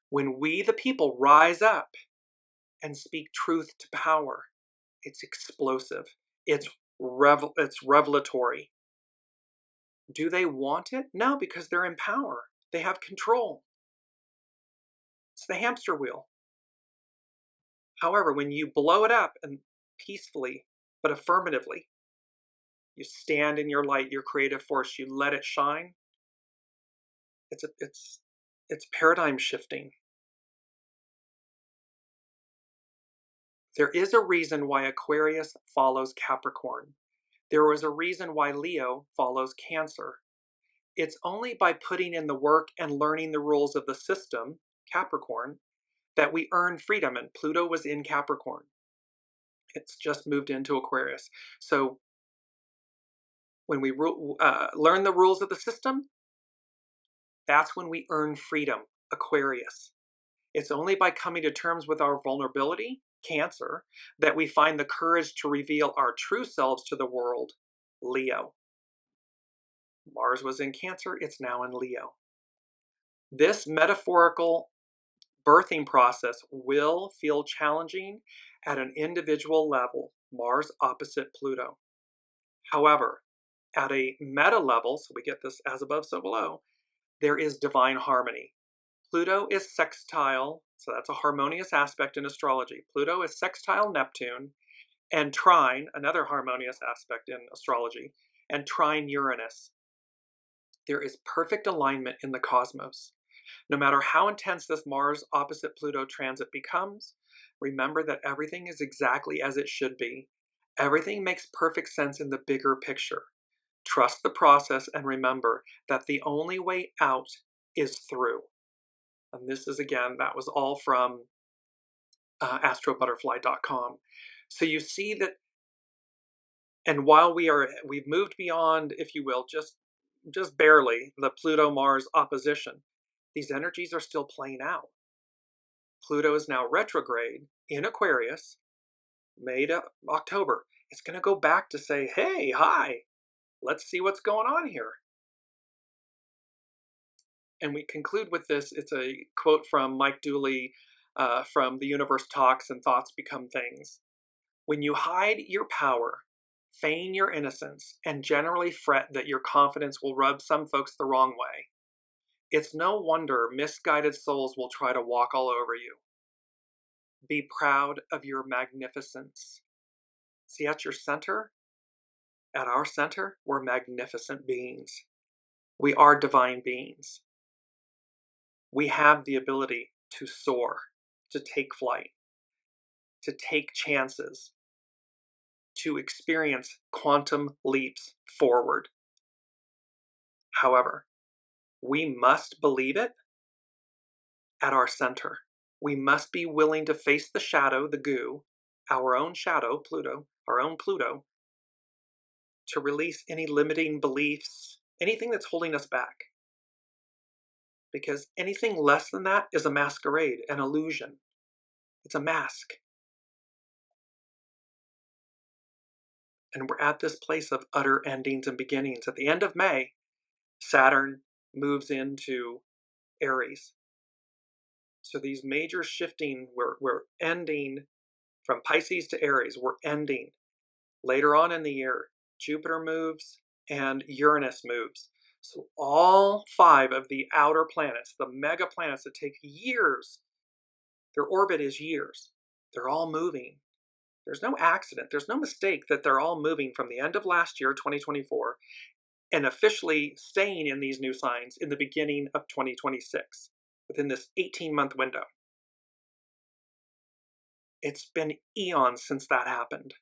When we the people rise up and speak truth to power, it's explosive. It's revelatory. Do they want it? No, because they're in power. They have control. It's the hamster wheel. However, when you blow it up and peacefully but affirmatively, you stand in your light, your creative force, you let it shine, it's paradigm shifting. There is a reason why Aquarius follows Capricorn. There was a reason why Leo follows Cancer. It's only by putting in the work and learning the rules of the system, Capricorn, that we earn freedom, and Pluto was in Capricorn. It's just moved into Aquarius. So when we learn the rules of the system, that's when we earn freedom, Aquarius. It's only by coming to terms with our vulnerability, Cancer, that we find the courage to reveal our true selves to the world, Leo. Mars was in Cancer, it's now in Leo. This metaphorical birthing process will feel challenging at an individual level, Mars opposite Pluto. However, at a meta level, so we get this as above, so below, there is divine harmony. Pluto is sextile, so that's a harmonious aspect in astrology. Pluto is sextile Neptune and trine, another harmonious aspect in astrology, and trine Uranus. There is perfect alignment in the cosmos. No matter how intense this Mars opposite Pluto transit becomes, remember that everything is exactly as it should be. Everything makes perfect sense in the bigger picture. Trust the process and remember that the only way out is through. And this is, again, that was all from astrobutterfly.com. So you see that, and while we've moved beyond, if you will, just barely the Pluto-Mars opposition, these energies are still playing out. Pluto is now retrograde in Aquarius, May to October. It's going to go back to say, hey, hi, let's see what's going on here. And we conclude with this. It's a quote from Mike Dooley from The Universe Talks and Thoughts Become Things. When you hide your power, feign your innocence, and generally fret that your confidence will rub some folks the wrong way, it's no wonder misguided souls will try to walk all over you. Be proud of your magnificence. See, at your center, at our center, we're magnificent beings. We are divine beings. We have the ability to soar, to take flight, to take chances, to experience quantum leaps forward. However, we must believe it at our center. We must be willing to face the shadow, the goo, our own shadow, Pluto, our own Pluto, to release any limiting beliefs, anything that's holding us back. Because anything less than that is a masquerade, an illusion. It's a mask. And we're at this place of utter endings and beginnings. At the end of May, Saturn moves into Aries. So these major shifting, we're ending from Pisces to Aries. We're ending. Later on in the year, Jupiter moves and Uranus moves. So all 5 of the outer planets, the mega planets that take years, their orbit is years. They're all moving. There's no accident. There's no mistake that they're all moving from the end of last year, 2024, and officially staying in these new signs in the beginning of 2026, within this 18-month window. It's been eons since that happened.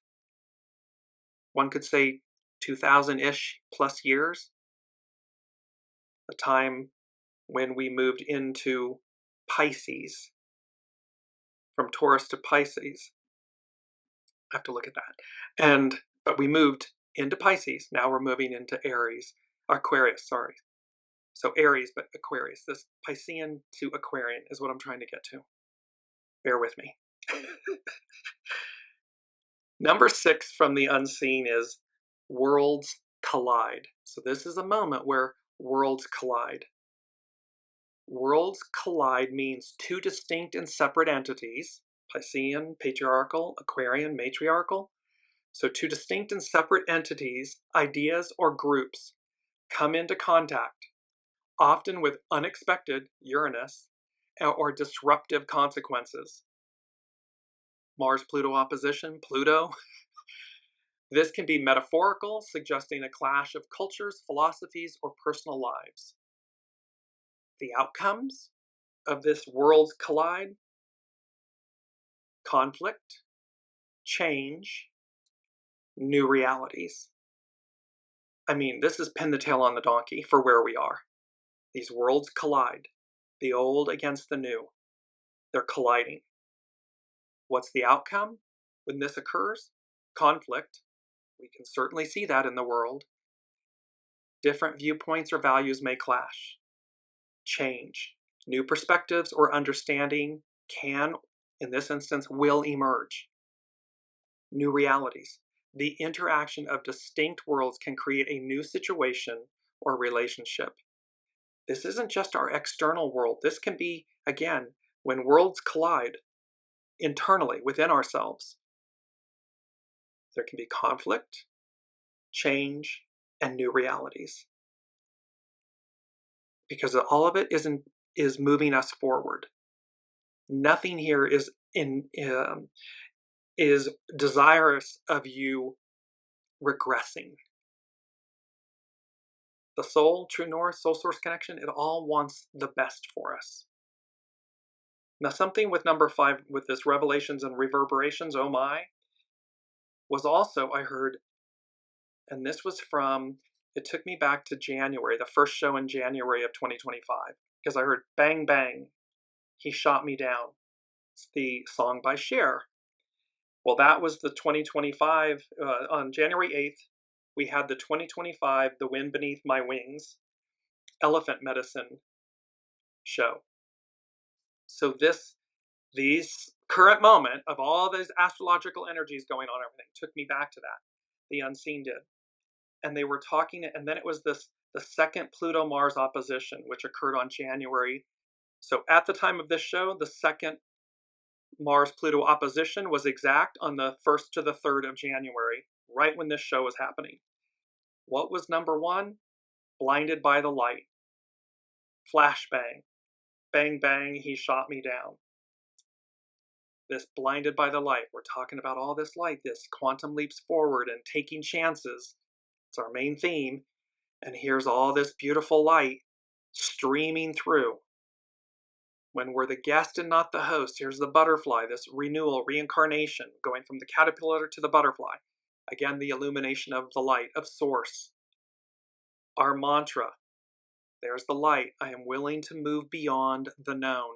One could say 2000-ish plus years. the time when we moved into Pisces, from Taurus to Pisces. I have to look at that. But we moved into Pisces. Now we're moving into Aquarius, sorry. So Aries, but Aquarius. This Piscean to Aquarian is what I'm trying to get to. Bear with me. Number 6 from the unseen is worlds collide. So this is a moment where worlds collide. Worlds collide means two distinct and separate entities, Piscean, patriarchal, Aquarian, matriarchal. So two distinct and separate entities, ideas, or groups come into contact, often with unexpected Uranus or disruptive consequences. Mars-Pluto opposition, Pluto. This can be metaphorical, suggesting a clash of cultures, philosophies, or personal lives. The outcomes of this worlds collide: conflict, change, new realities. I mean, this is pin the tail on the donkey for where we are. These worlds collide, the old against the new. They're colliding. What's the outcome when this occurs? Conflict. We can certainly see that in the world. Different viewpoints or values may clash. Change. New perspectives or understanding can, in this instance, will emerge. New realities. The interaction of distinct worlds can create a new situation or relationship. This isn't just our external world. This can be, again, when worlds collide internally within ourselves. There can be conflict, change, and new realities. Because all of it is moving us forward. Nothing here is desirous of you regressing. The soul, true north, soul source connection, it all wants the best for us. Now, something with number 5, with this revelations and reverberations, oh my, was also, I heard, and this was from, it took me back to January, the first show in January of 2025, because I heard bang, bang, he shot me down. It's the song by Cher. Well, that was the 2025, on January 8th, we had the 2025 The Wind Beneath My Wings Elephant Medicine show. So these current moment of all these astrological energies going on, everything took me back to that. The unseen did. And they were talking, and then it was the second Pluto-Mars opposition, which occurred on January. So at the time of this show, the second Mars-Pluto opposition was exact on the 1st to the 3rd of January, right when this show was happening. What was number 1? Blinded by the light. Flashbang. Bang, bang, he shot me down. This blinded by the light. We're talking about all this light, this quantum leaps forward and taking chances. It's our main theme. And here's all this beautiful light streaming through. When we're the guest and not the host, here's the butterfly, this renewal, reincarnation, going from the caterpillar to the butterfly. Again, the illumination of the light, of source. Our mantra, there's the light. I am willing to move beyond the known,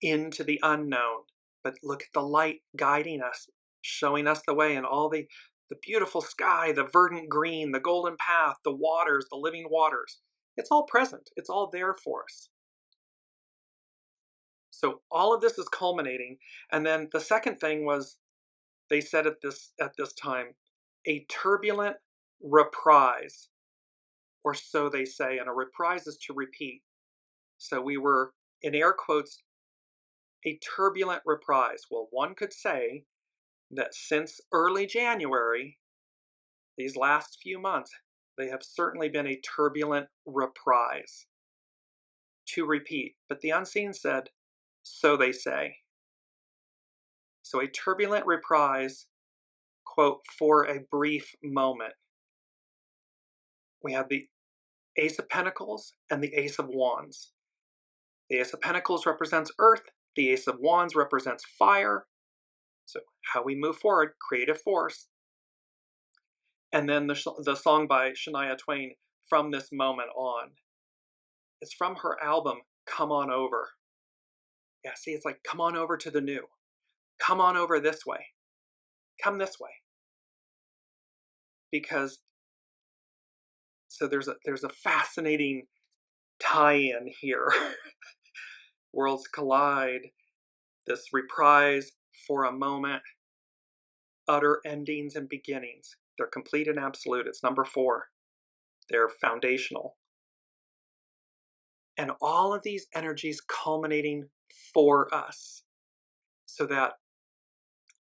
into the unknown. But look at the light guiding us, showing us the way, and all the beautiful sky, the verdant green, the golden path, the waters, the living waters. It's all present. It's all there for us. So all of this is culminating. And then the second thing was, they said at this time, a turbulent reprise, or so they say, and a reprise is to repeat. So we were, in air quotes, a turbulent reprise. Well, one could say that since early January, these last few months, they have certainly been a turbulent reprise. To repeat, but the unseen said, so they say. So a turbulent reprise, quote, for a brief moment. We have the Ace of Pentacles and the Ace of Wands. The Ace of Pentacles represents earth. The Ace of Wands represents fire. So how we move forward, creative force. And then the song by Shania Twain, From This Moment On. It's from her album, Come On Over. Yeah, see, it's like, come on over to the new. Come on over this way. Come this way. Because, so there's a fascinating tie-in here. Worlds collide, this reprise for a moment, utter endings and beginnings. They're complete and absolute. It's number 4. They're foundational. And all of these energies culminating for us, so that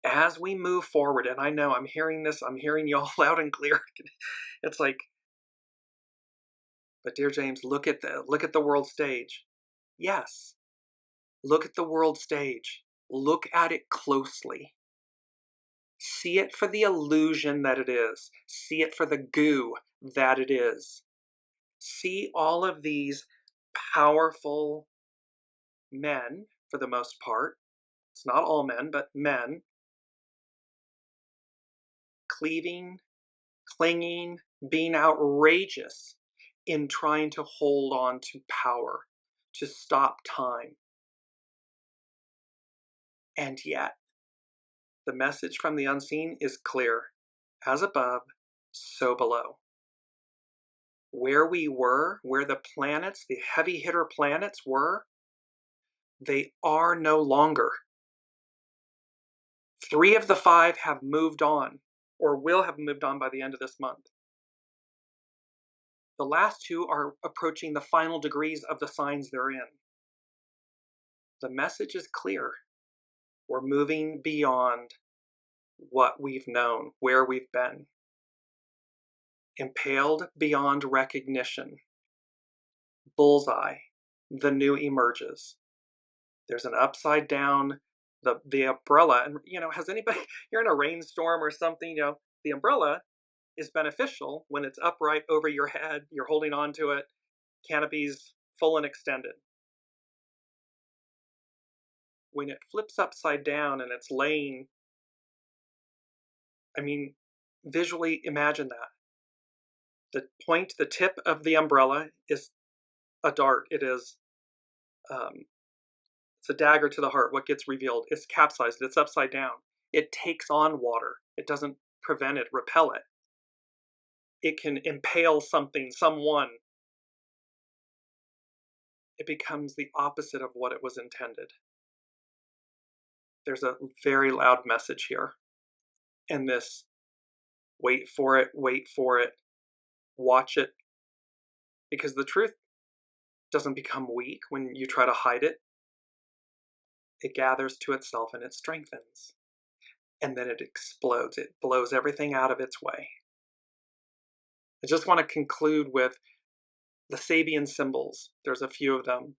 as we move forward, and I know I'm hearing this, I'm hearing y'all loud and clear. It's like, but dear James, look at the world stage. Yes, look at the world stage. Look at it closely. See it for the illusion that it is. See it for the goo that it is. See all of these powerful men, for the most part. It's not all men, but men. Cleaving, clinging, being outrageous in trying to hold on to power, to stop time. And yet, the message from the unseen is clear. As above, so below. Where we were, where the planets, the heavy hitter planets were, they are no longer. 3 of the 5 have moved on, or will have moved on by the end of this month. The last 2 are approaching the final degrees of the signs they're in. The message is clear. We're moving beyond what we've known, where we've been. Impaled beyond recognition. Bullseye, the new emerges. There's an upside down, the umbrella, and has anybody, you're in a rainstorm or something, the umbrella is beneficial when it's upright over your head, you're holding on to it, canopy's full and extended. When it flips upside down and it's laying, visually imagine that. The tip of the umbrella is a dart. It is, it's a dagger to the heart. What gets revealed? It's capsized. It's upside down. It takes on water. It doesn't prevent it, repel it. It can impale something, someone. It becomes the opposite of what it was intended. There's a very loud message here. And this, wait for it, watch it. Because the truth doesn't become weak when you try to hide it. It gathers to itself and it strengthens. And then it explodes. It blows everything out of its way. I just want to conclude with the Sabian symbols. There's a few of them.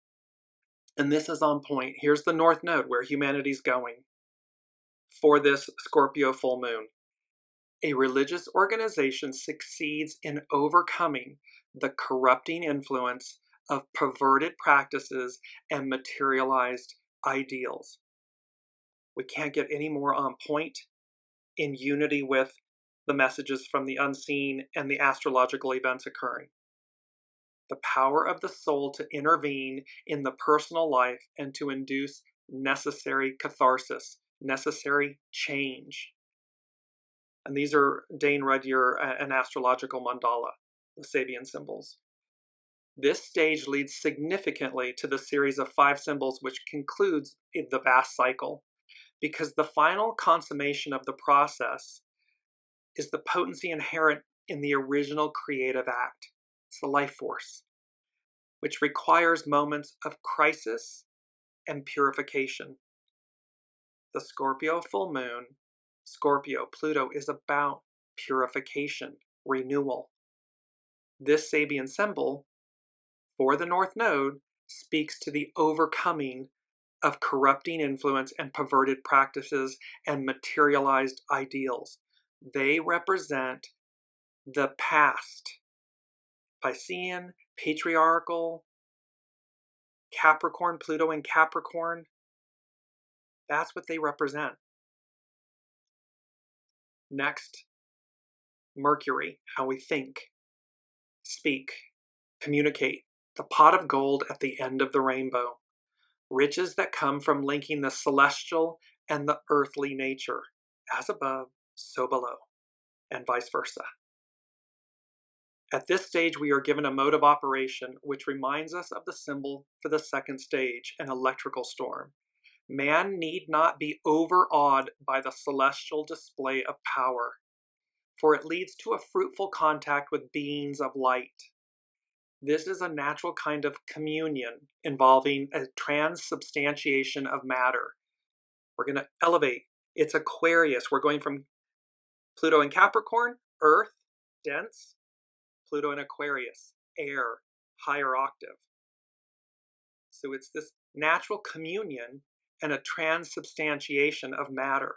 And this is on point. Here's the North Node where humanity's going for this Scorpio full moon. A religious organization succeeds in overcoming the corrupting influence of perverted practices and materialized ideals. We can't get any more on point, in unity with the messages from the unseen and the astrological events occurring. The power of the soul to intervene in the personal life and to induce necessary catharsis, necessary change. And these are Dane Rudyard, an astrological mandala, the Sabian symbols. This stage leads significantly to the series of 5 symbols which concludes the vast cycle, because the final consummation of the process is the potency inherent in the original creative act. It's the life force, which requires moments of crisis and purification. The Scorpio full moon, Scorpio, Pluto, is about purification, renewal. This Sabian symbol for the North Node speaks to the overcoming of corrupting influence and perverted practices and materialized ideals. They represent the past. Piscean, patriarchal, Capricorn, Pluto and Capricorn. That's what they represent. Next, Mercury, how we think, speak, communicate, the pot of gold at the end of the rainbow, riches that come from linking the celestial and the earthly nature, as above, so below, and vice versa. At this stage, we are given a mode of operation which reminds us of the symbol for the second stage, an electrical storm. Man need not be overawed by the celestial display of power, for it leads to a fruitful contact with beings of light. This is a natural kind of communion involving a transubstantiation of matter. We're going to elevate. It's Aquarius. We're going from Pluto in Capricorn, Earth, dense, Pluto in Aquarius, air, higher octave. So it's this natural communion and a transubstantiation of matter.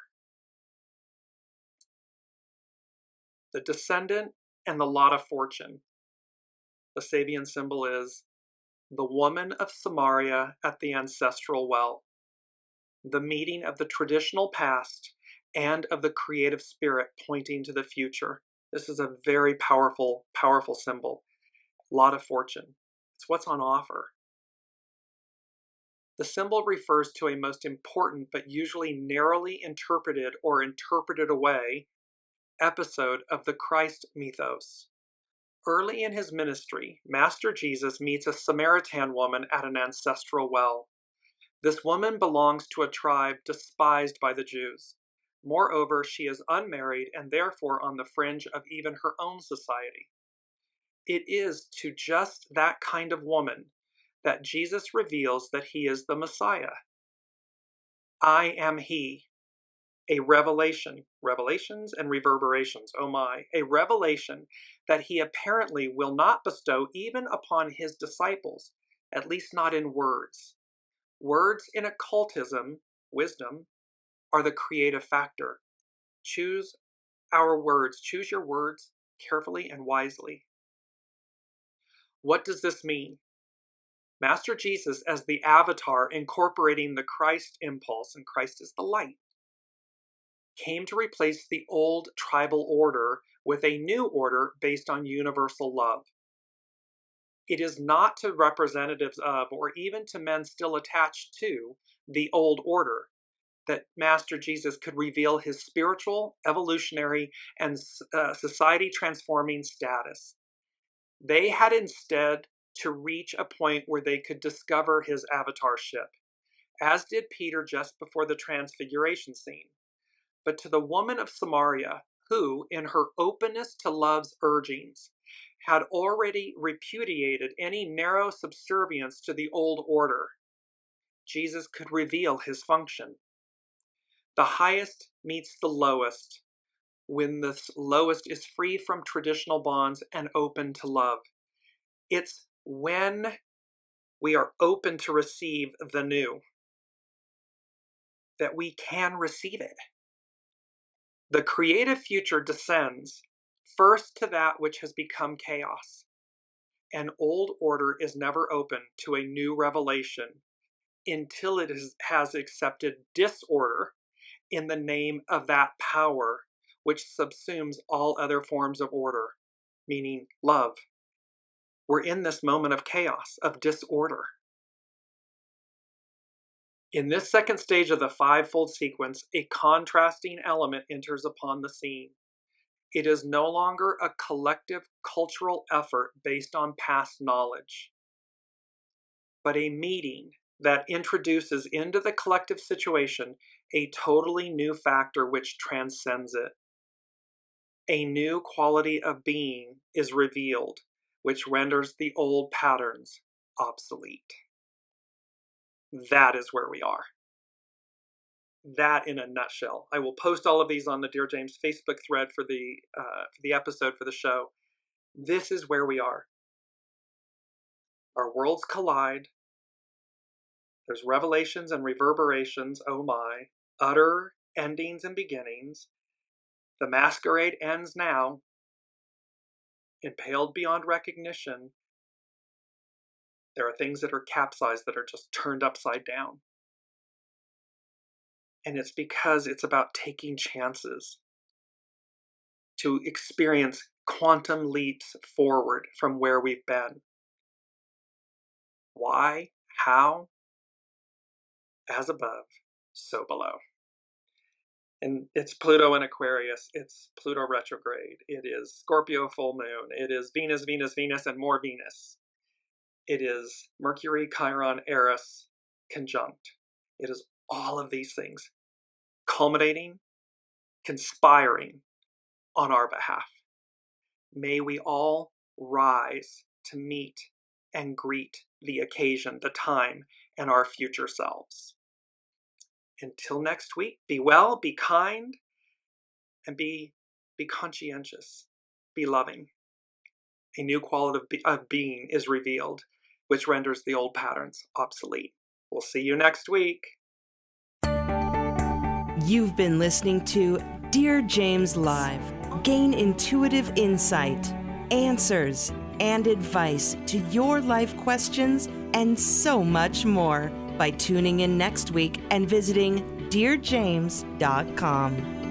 The descendant and the lot of fortune. The Sabian symbol is the woman of Samaria at the ancestral well, the meeting of the traditional past and of the creative spirit pointing to the future. This is a very powerful, powerful symbol. Lot of fortune. It's what's on offer. The symbol refers to a most important but usually narrowly interpreted or interpreted away episode of the Christ mythos. Early in his ministry, Master Jesus meets a Samaritan woman at an ancestral well. This woman belongs to a tribe despised by the Jews. Moreover, she is unmarried and therefore on the fringe of even her own society. It is to just that kind of woman that Jesus reveals that he is the Messiah. I am he. A revelation, revelations and reverberations, oh my, a revelation that he apparently will not bestow even upon his disciples, at least not in words. Words in occultism, wisdom, are the creative factor. Choose our words, choose your words carefully and wisely. What does this mean? Master Jesus as the avatar incorporating the Christ impulse, and Christ is the light, came to replace the old tribal order with a new order based on universal love. It is not to representatives of, or even to men still attached to, the old order that Master Jesus could reveal his spiritual, evolutionary, and society-transforming status. They had instead to reach a point where they could discover his avatarship, as did Peter just before the transfiguration scene. But to the woman of Samaria, who, in her openness to love's urgings, had already repudiated any narrow subservience to the old order, Jesus could reveal his function. The highest meets the lowest, when the lowest is free from traditional bonds and open to love. It's when we are open to receive the new that we can receive it. The creative future descends first to that which has become chaos. An old order is never open to a new revelation until it has accepted disorder in the name of that power which subsumes all other forms of order, meaning love. We're in this moment of chaos, of disorder. In this second stage of the fivefold sequence, a contrasting element enters upon the scene. It is no longer a collective cultural effort based on past knowledge, but a meeting that introduces into the collective situation a totally new factor which transcends it. A new quality of being is revealed, which renders the old patterns obsolete. That is where we are. That in a nutshell. I will post all of these on the Dearjames Facebook thread for the episode for the show. This is where we are. Our worlds collide. There's revelations and reverberations, oh my, utter endings and beginnings. The masquerade ends now. Impaled beyond recognition. There are things that are capsized that are just turned upside down. And it's because it's about taking chances to experience quantum leaps forward from where we've been. Why? How? As above, so below. And it's Pluto in Aquarius. It's Pluto retrograde. It is Scorpio full moon. It is Venus, Venus, Venus, and more Venus. It is Mercury, Chiron, Eris, conjunct. It is all of these things culminating, conspiring on our behalf. May we all rise to meet and greet the occasion, the time, and our future selves. Until next week, be well, be kind, and be conscientious, be loving. A new quality of being is revealed, which renders the old patterns obsolete. We'll see you next week. You've been listening to Dear James Live. Gain intuitive insight, answers, and advice to your life questions and so much more by tuning in next week and visiting dearjames.com.